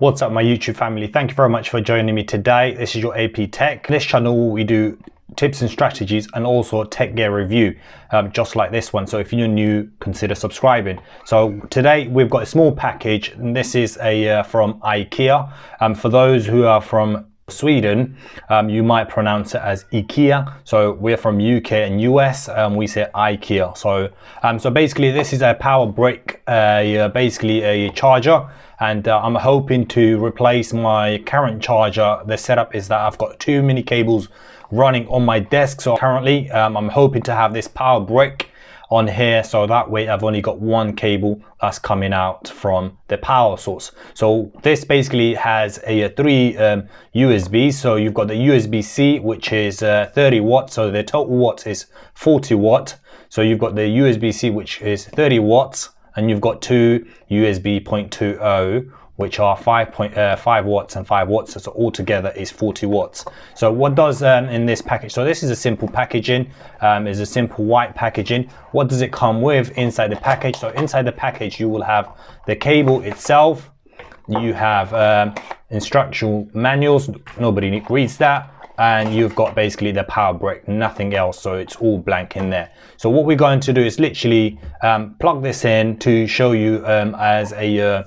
What's up, my YouTube family? Thank you very much for joining me today. This is your AP Tech. This channel we do tips and strategies and also tech gear review, just like this one. So if you're new, consider subscribing. So today we've got a small package, and this is from Ikea. For those who are from Sweden, you might pronounce it as Ikea. So we're from UK and US, we say Ikea. So basically this is a power brick, basically a charger, and I'm hoping to replace my current charger. The setup is that I've got too many cables running on my desk, so currently I'm hoping to have this power brick on here, so that way I've only got one cable that's coming out from the power source. So this basically has three USBs. So you've got the USB-C, which is 30 watts, so the total watts is 40 watt. So you've got the USB-C, which is 30 watts, and you've got two USB 0.20, which are 5 watts and 5 watts, so altogether is 40 watts. So what does in this package, so this is a simple packaging, is a simple white packaging. What does it come with inside the package? So inside the package you will have the cable itself, you have instructional manuals, nobody reads that, and you've got basically the power brick, nothing else, so it's all blank in there. So what we're going to do is literally plug this in to show you as a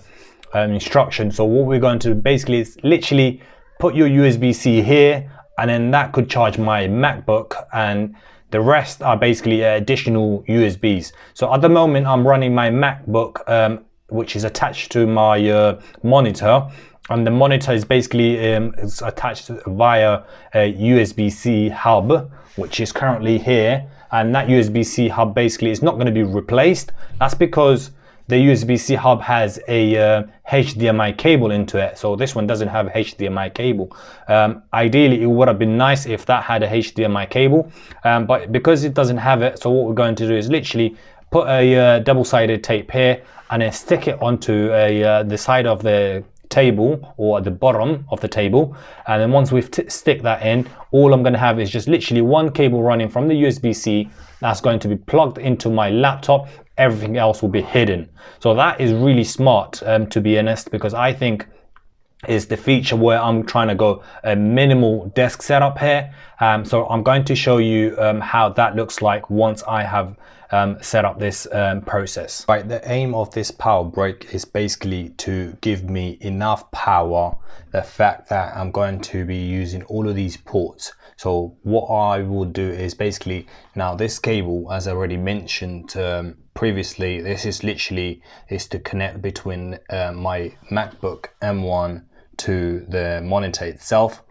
instruction. So what we're going to basically is literally put your USB-C here, and then that could charge my MacBook, and the rest are basically additional USBs. So at the moment I'm running my MacBook, which is attached to my monitor, and the monitor is basically it's attached via a USB-C hub, which is currently here, and that USB-C hub basically is not going to be replaced. That's because the USB-C hub has a HDMI cable into it, so this one doesn't have a HDMI cable. Ideally it would have been nice if that had a HDMI cable, but because it doesn't have it, so what we're going to do is literally put a double-sided tape here and then stick it onto the side of the table, or at the bottom of the table, and then once we've stick that in, all I'm going to have is just literally one cable running from the USB-C that's going to be plugged into my laptop. Everything else will be hidden. So that is really smart, to be honest, because I think is the feature where I'm trying to go a minimal desk setup here. So I'm going to show you how that looks like once I have set up this process. Right, the aim of this power brick is basically to give me enough power, the fact that I'm going to be using all of these ports. So what I will do is basically, now this cable, as I already mentioned previously, this is literally to connect between my MacBook M1 to the monitor itself.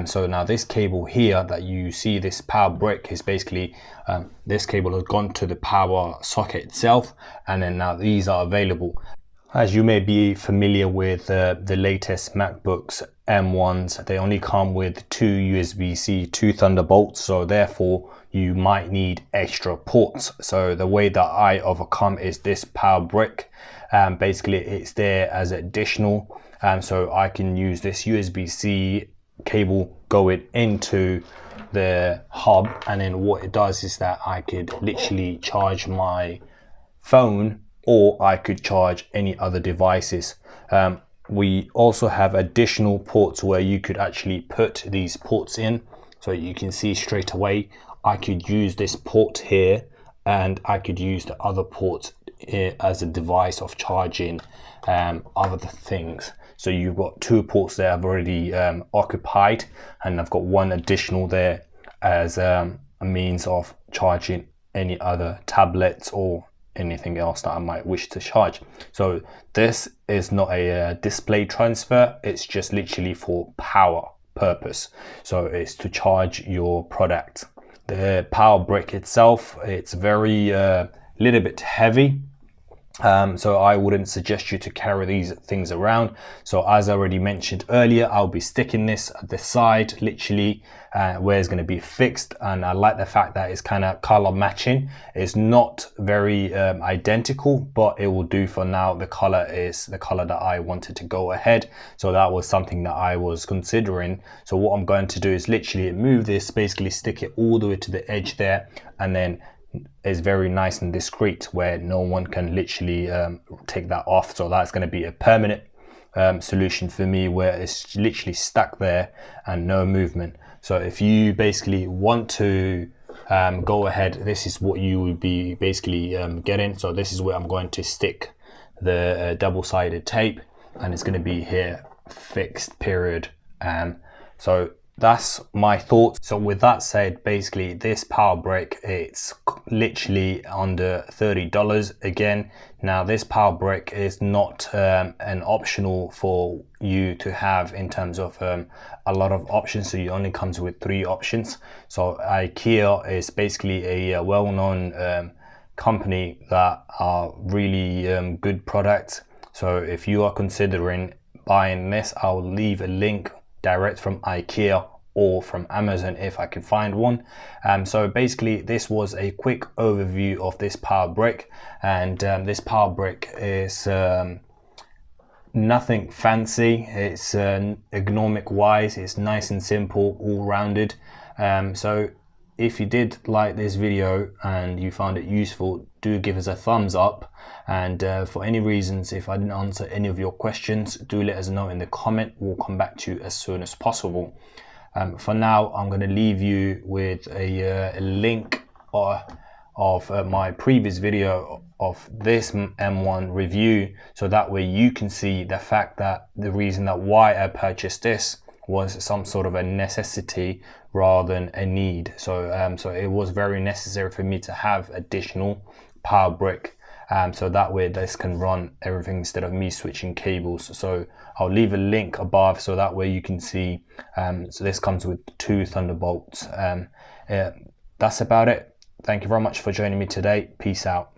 So now this cable here that you see, this power brick, is basically this cable has gone to the power socket itself, and then now these are available. As you may be familiar with the latest MacBooks M1s, they only come with two USB-C, two Thunderbolts, so therefore you might need extra ports. So the way that I overcome is this power brick. Basically it's there as additional, so I can use this USB-C cable going into the hub, and then what it does is that I could literally charge my phone, or I could charge any other devices. We also have additional ports where you could actually put these ports in, so you can see straight away I could use this port here, and I could use the other port as a device of charging other things. So you've got two ports there I've already occupied, and I've got one additional there as a means of charging any other tablets or anything else that I might wish to charge. So this is not a display transfer, it's just literally for power purpose. So it's to charge your product. The power brick itself, it's very little bit heavy. So I wouldn't suggest you to carry these things around. So as I already mentioned earlier, I'll be sticking this at the side, literally where it's going to be fixed. And I like the fact that it's kind of color matching. It's not very identical, but it will do for now. The color is the color that I wanted to go ahead. So that was something that I was considering. So what I'm going to do is literally move this, basically stick it all the way to the edge there, and then is very nice and discreet where no one can literally take that off. So that's going to be a permanent solution for me, where it's literally stuck there and no movement. So if you basically want to go ahead, this is what you would be basically getting. So this is where I'm going to stick the double-sided tape, and it's going to be here, fixed, period. So that's my thoughts. So with that said, basically this power brick, it's literally under $30 again. Now this power brick is not an optional for you to have in terms of a lot of options, so it only comes with 3 options. So Ikea is basically a well-known company that are really good products. So if you are considering buying this, I'll leave a link direct from Ikea or from Amazon if I can find one. So basically this was a quick overview of this power brick, and this power brick is nothing fancy. It's ergonomic wise, it's nice and simple, all rounded. So if you did like this video and you found it useful, do give us a thumbs up, and for any reasons, if I didn't answer any of your questions, do let us know in the comment. We'll come back to you as soon as possible. For now, I'm going to leave you with a link of my previous video of this M1 review, so that way you can see the fact that the reason that why I purchased this was some sort of a necessity rather than a need. So so it was very necessary for me to have additional power brick, so that way this can run everything instead of me switching cables. So I'll leave a link above, so that way you can see. So this comes with 2 Thunderbolts. That's about it. Thank you very much for joining me today. Peace out.